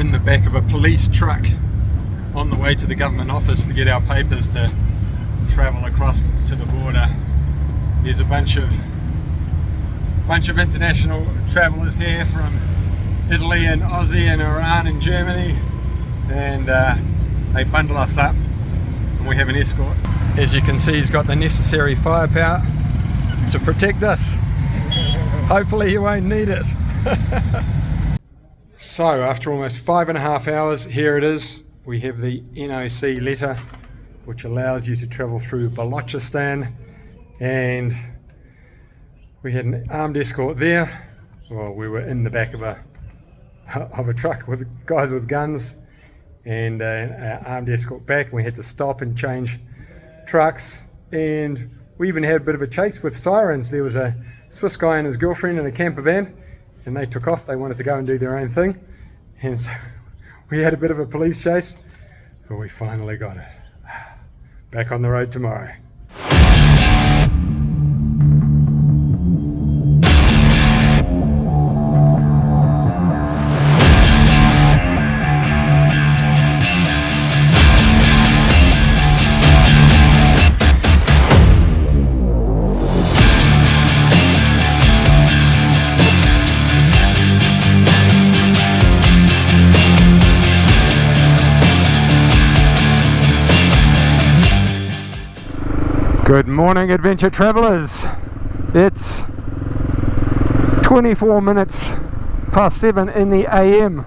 in the back of a police truck on the way to the government office to get our papers to travel across to the border. There's a bunch of international travellers here from Italy and Aussie and Iran and Germany, and they bundle us up and we have an escort. As you can see, he's got the necessary firepower to protect us. Hopefully he won't need it. So after almost 5.5 hours, here it is. We have the NOC letter, which allows you to travel through Balochistan, and we had an armed escort there. Well, we were in the back of a truck with guys with guns, and our armed escort back, and we had to stop and change trucks, and we even had a bit of a chase with sirens. There was a Swiss guy and his girlfriend in a camper van, and they took off. They wanted to go and do their own thing, and so we had a bit of a police chase, but we finally got it. Back on the road tomorrow. Good morning, adventure travellers. It's 24 minutes past 7 in the AM,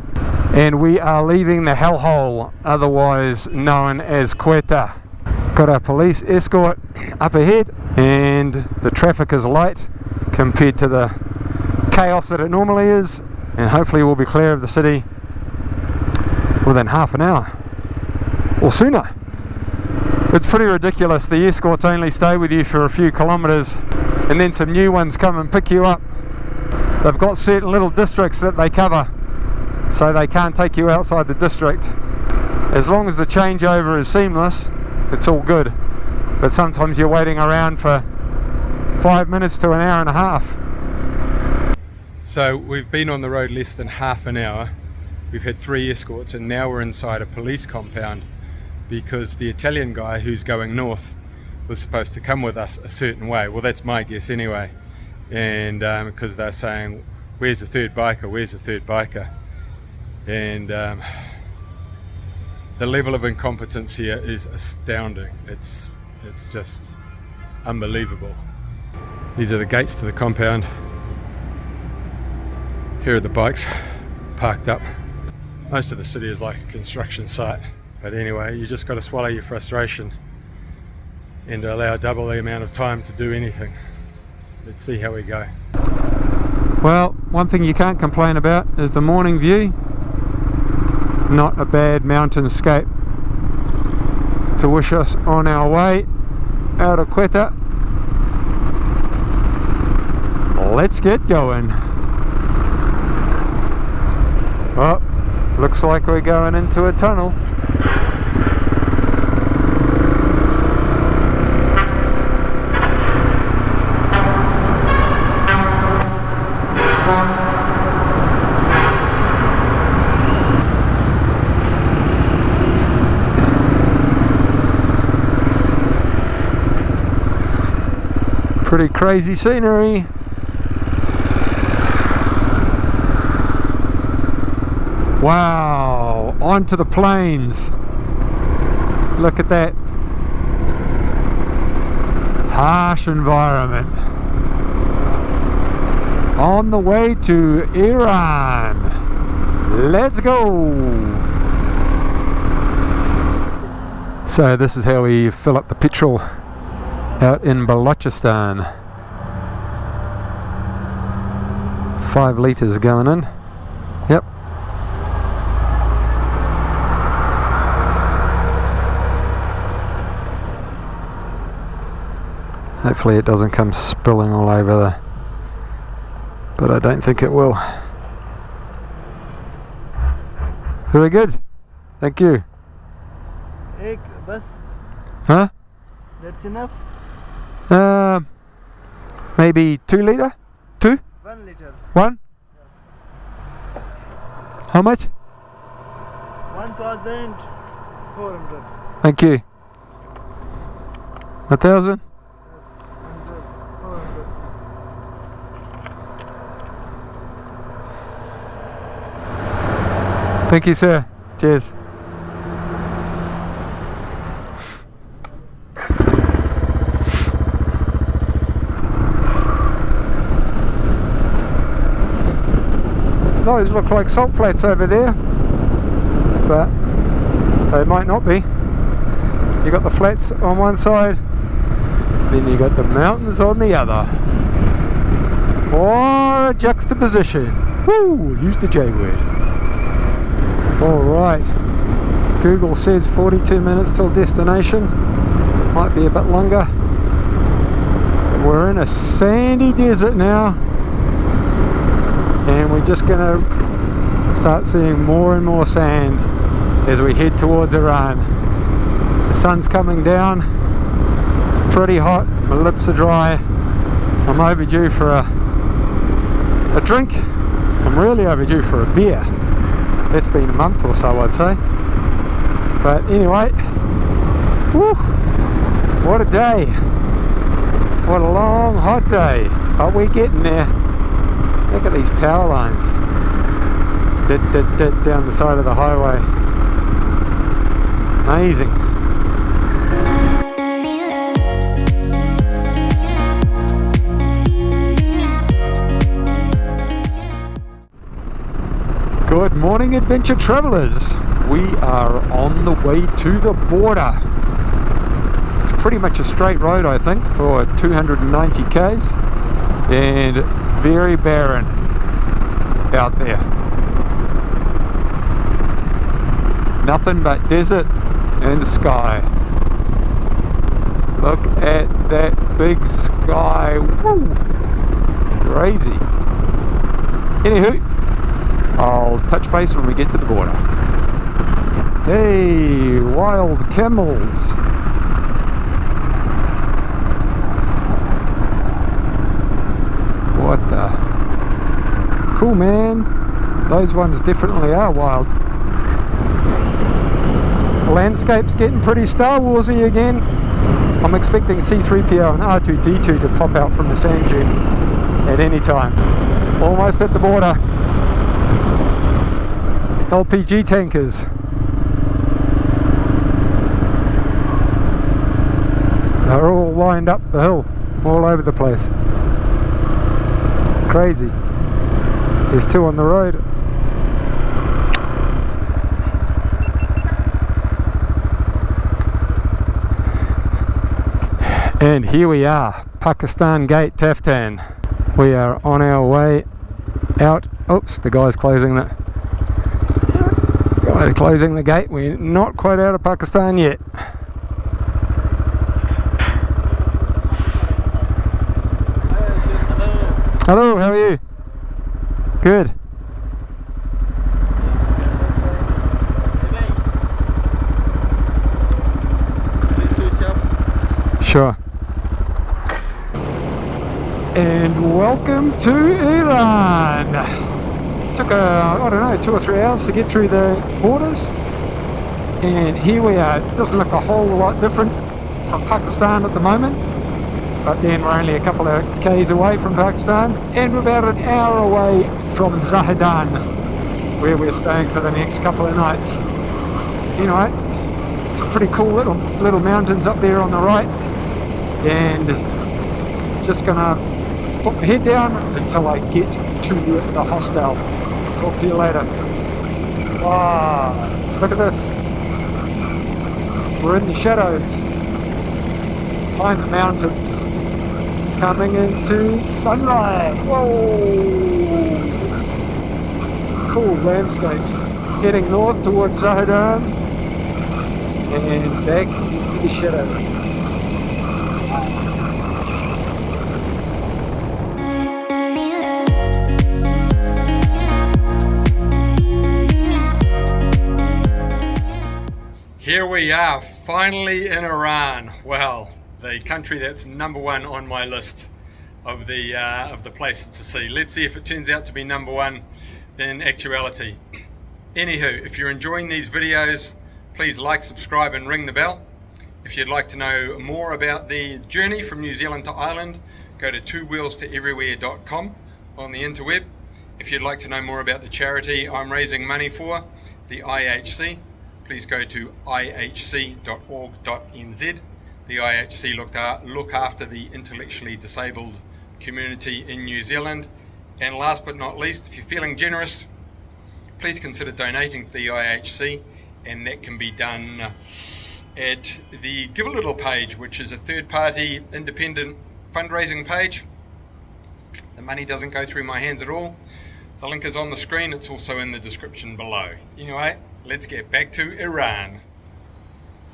and we are leaving the hellhole, otherwise known as Quetta. Got our police escort up ahead, and the traffic is light compared to the chaos that it normally is, and hopefully we'll be clear of the city within half an hour or sooner. It's pretty ridiculous. The escorts only stay with you for a few kilometres, and then some new ones come and pick you up. They've got certain little districts that they cover, so they can't take you outside the district. As long as the changeover is seamless, it's all good, but sometimes you're waiting around for 5 minutes to an hour and a half. So we've been on the road less than half an hour. We've had 3 escorts, and now we're inside a police compound, because the Italian guy who's going north was supposed to come with us a certain way. Well, that's my guess anyway. And because they're saying, where's the third biker, where's the third biker? And the level of incompetence here is astounding. It's just unbelievable. These are the gates to the compound. Here are the bikes parked up. Most of the city is like a construction site. But anyway, you just got to swallow your frustration and allow double the amount of time to do anything. Let's see how we go. Well, one thing you can't complain about is the morning view. Not a bad mountainscape to wish us on our way out of Quetta. Let's get going. Oh, looks like we're going into a tunnel. Pretty crazy scenery. Wow, onto the plains. Look at that. Harsh environment. On the way to Iran. Let's go. So this is how we fill up the petrol out in Balochistan. 5 litres going in. Yep. Hopefully it doesn't come spilling all over there, but I don't think it will. Very good. Thank you. Egg bus. Huh? That's enough? Maybe 2 litre? 2? 1 liter. 1? How much? 1,400. Thank you. 1,000? Yes, 100, 400. Thank you, sir. Cheers. Those look like salt flats over there, but they might not be. You got the flats on one side, then you got the mountains on the other. Or a juxtaposition. Woo! Use the J word. Alright. Google says 42 minutes till destination. Might be a bit longer. We're in a sandy desert now, and we're just going to start seeing more and more sand as we head towards Iran. The sun's coming down. It's pretty hot. My lips are dry. I'm overdue for a drink. I'm really overdue for a beer. It's been a month or so, I'd say. But anyway, whew, what a day. What a long, hot day. But we're getting there. Look at these power lines. Down the side of the highway. Amazing. Good morning, adventure travellers. We are on the way to the border. It's pretty much a straight road, I think, for 290 k's, and very barren out there. Nothing but desert and sky. Look at that big sky. Woo! Crazy. Anywho, I'll touch base when we get to the border. Hey, wild camels. What the? Cool, man. Those ones definitely are wild. The landscape's getting pretty Star Warsy again. I'm expecting C-3PO and R2-D2 to pop out from the sand dune at any time. Almost at the border. LPG tankers. They're all lined up the hill, all over the place. Crazy. There's two on the road. And here we are, Pakistan Gate, Taftan. We are on our way out. Oops, the guy's closing the gate. We're not quite out of Pakistan yet. Hello, how are you? Good. Sure. And welcome to Iran. Took I don't know, 2 or 3 hours to get through the borders, and here we are. It doesn't look a whole lot different from Pakistan at the moment, but then we're only a couple of k's away from Pakistan, and we're about an hour away from Zahedan, where we're staying for the next couple of nights. Anyway, it's a pretty cool little mountains up there on the right, and just gonna put my head down until I get to the hostel. Talk to you later. Wow, look at this. We're in the shadows behind the mountains, coming into sunlight. Whoa! Cool landscapes. Heading north towards Zahedan and back into the shadow. Here we are, finally in Iran. Well, the country that's #1 on my list of the places to see. Let's see if it turns out to be #1 in actuality. Anywho, if you're enjoying these videos, please like, subscribe and ring the bell. If you'd like to know more about the journey from New Zealand to Ireland, go to twowheelstoeverywhere.com on the interweb. If you'd like to know more about the charity I'm raising money for, the IHC, please go to ihc.org.nz. The IHC look after the intellectually disabled community in New Zealand. And last but not least, if you're feeling generous, please consider donating to the IHC, and that can be done at the Give a Little page, which is a third-party independent fundraising page. The money doesn't go through my hands at all. The link is on the screen. It's also in the description below. Anyway, let's get back to Iran.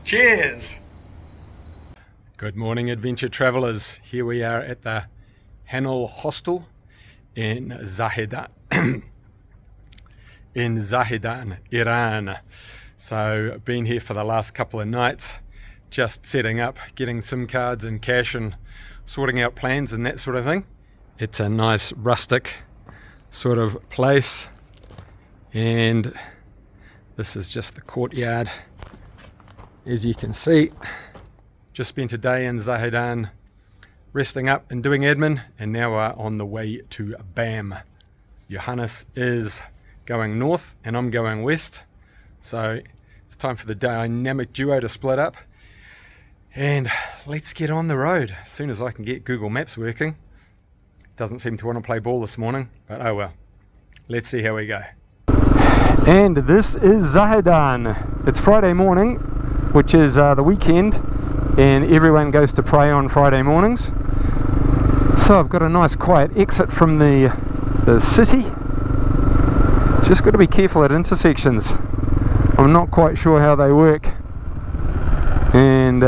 Cheers! Good morning, adventure travellers. Here we are at the Hanal Hostel in Zahedan, Iran. So I've been here for the last couple of nights, just setting up, getting SIM cards and cash and sorting out plans and that sort of thing. It's a nice rustic sort of place, and this is just the courtyard. As you can see, just spent a day in Zahedan resting up and doing admin, and now we're on the way to Bam. Johannes is going north and I'm going west, so it's time for the dynamic duo to split up, and let's get on the road as soon as I can get Google Maps working. Doesn't seem to want to play ball this morning, but oh well. Let's see how we go. And this is Zahedan. It's Friday morning, which is the weekend, and everyone goes to pray on Friday mornings. So I've got a nice quiet exit from the city. Just got to be careful at intersections. I'm not quite sure how they work, and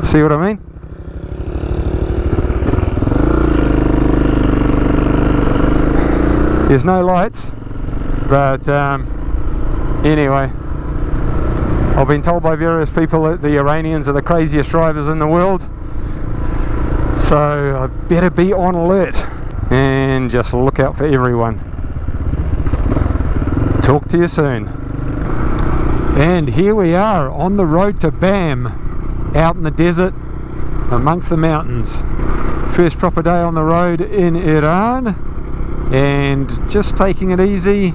see what I mean? There's no lights, but anyway, I've been told by various people that the Iranians are the craziest drivers in the world, so I better be on alert and just look out for everyone. Talk to you soon. And here we are on the road to Bam, out in the desert amongst the mountains. First proper day on the road in Iran, and just taking it easy,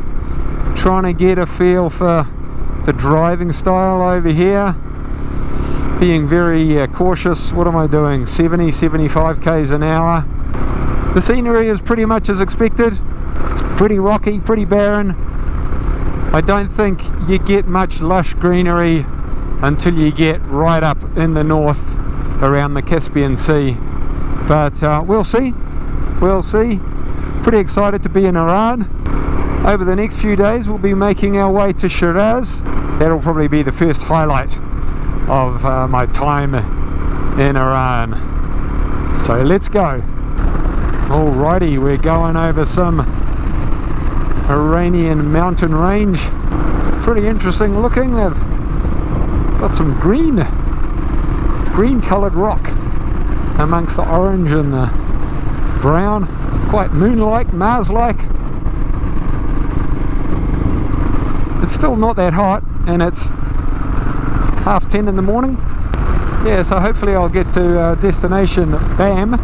trying to get a feel for the driving style over here, being very cautious. What am I doing? 75 k's an hour. The scenery is pretty much as expected, pretty rocky, pretty barren. I don't think you get much lush greenery until you get right up in the north around the Caspian Sea, but we'll see. Pretty excited to be in Iran. Over the next few days we'll be making our way to Shiraz. That'll probably be the first highlight of my time in Iran. So let's go. Alrighty, we're going over some Iranian mountain range. Pretty interesting looking. They've got some green coloured rock amongst the orange and the brown. Quite moon-like, Mars-like. It's still not that hot, and it's 10:30 in the morning. Yeah, so hopefully I'll get to destination Bam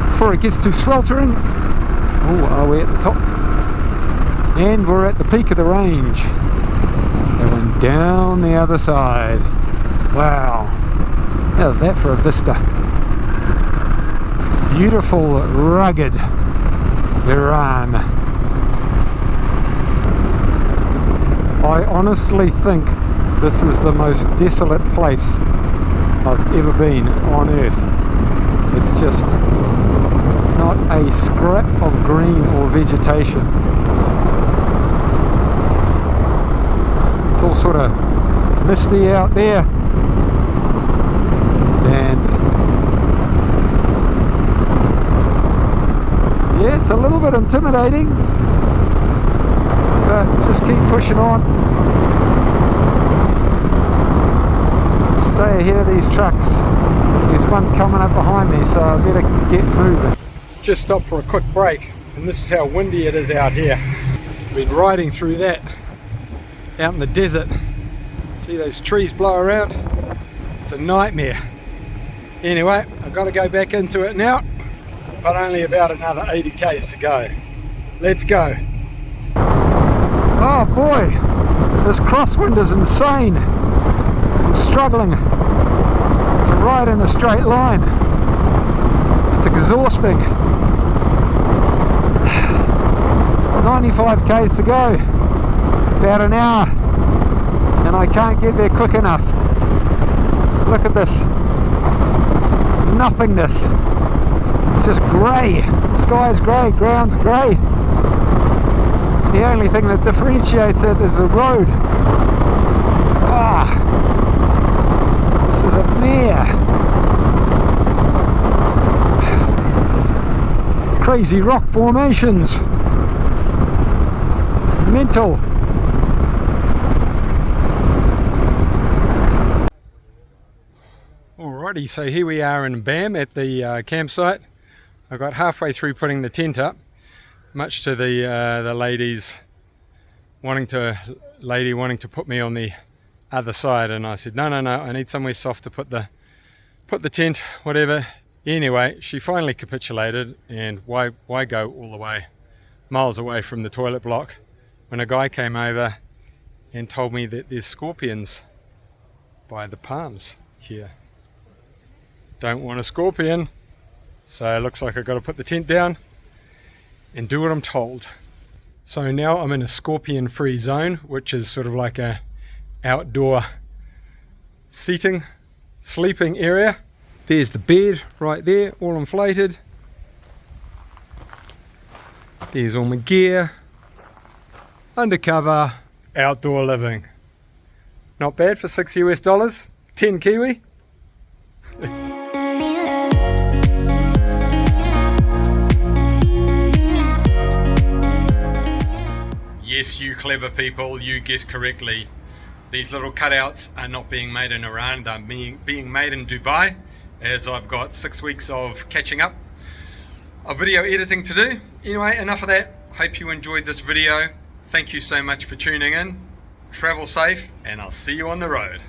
before it gets too sweltering. Oh, are we at the top? And we're at the peak of the range. Going down the other side. Wow. How's that for a vista? Beautiful, rugged Iran. I honestly think this is the most desolate place I've ever been on earth. It's just not a scrap of green or vegetation. It's all sort of misty out there, and yeah, it's a little bit intimidating, but just keep pushing on. Stay ahead of these trucks. There's one coming up behind me, so I better get moving. Just stopped for a quick break. and this is how windy it is out here. Been riding through that out in the desert. See those trees blow around? It's a nightmare. Anyway, I've got to go back into it now, but only about another 80 k's to go. Let's go. Oh boy, this crosswind is insane. I'm struggling to ride in a straight line. It's exhausting. 95 k's to go, about an hour, and I can't get there quick enough. Look at this nothingness. It's just grey. Sky's grey, ground's grey. The only thing that differentiates it is the road. Ah, this is a mare. Crazy rock formations. Mental. Alrighty, so here we are in Bam at the campsite. I got halfway through putting the tent up, much to the lady wanting to put me on the other side, and I said no, I need somewhere soft to put the tent, whatever. Anyway, she finally capitulated, and why go all the way miles away from the toilet block when a guy came over and told me that there's scorpions by the palms here. Don't want a scorpion, so it looks like I've got to put the tent down and do what I'm told. So now I'm in a scorpion free zone, which is sort of like a outdoor seating, sleeping area. There's the bed right there, all inflated. There's all my gear. Undercover, outdoor living. Not bad for $6 US, 10 Kiwi. Yes, you clever people, you guessed correctly. These little cutouts are not being made in Iran, they're being made in Dubai, as I've got 6 weeks of catching up of video editing to do. Anyway, enough of that. Hope you enjoyed this video. Thank you so much for tuning in. Travel safe, and I'll see you on the road.